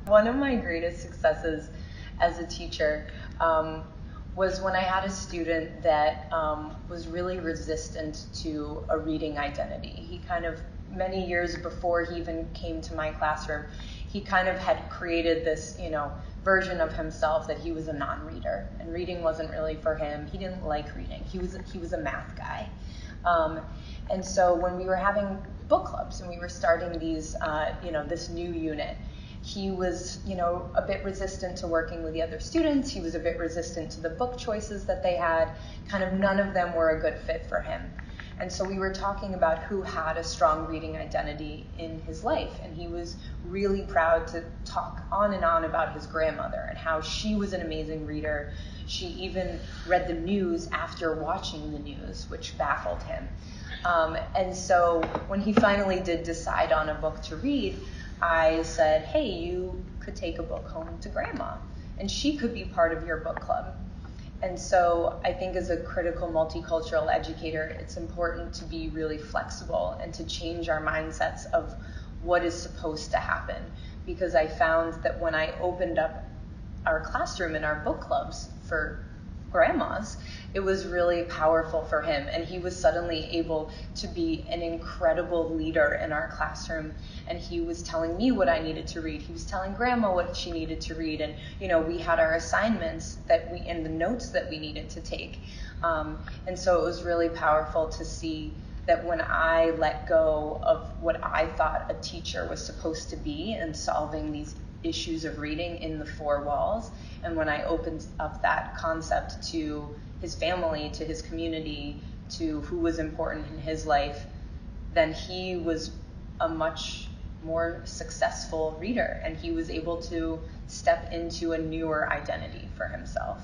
One of my greatest successes as a teacher was when I had a student that was really resistant to a reading identity. He kind of, many years before he even came to my classroom, he kind of had created this, version of himself that he was a non-reader, and reading wasn't really for him. He didn't like reading. He was a math guy. And so when we were having book clubs and we were starting these, this new unit, he was, a bit resistant to working with the other students. He was a bit resistant to the book choices that they had. Kind of none of them were a good fit for him. And so we were talking about who had a strong reading identity in his life. And he was really proud to talk on and on about his grandmother and how she was an amazing reader. She even read the news after watching the news, which baffled him. And so when he finally did decide on a book to read, I said, hey, you could take a book home to grandma, and she could be part of your book club. And so I think as a critical multicultural educator, it's important to be really flexible and to change our mindsets of what is supposed to happen. Because I found that when I opened up our classroom and our book clubs for grandmas, it was really powerful for him, and he was suddenly able to be an incredible leader in our classroom. And he was telling me what I needed to read. He was telling grandma what she needed to read, and we had our assignments and the notes that we needed to take. And so it was really powerful to see that when I let go of what I thought a teacher was supposed to be and solving these issues of reading in the four walls, and when I opened up that concept to his family, to his community, to who was important in his life, then he was a much more successful reader, and he was able to step into a newer identity for himself.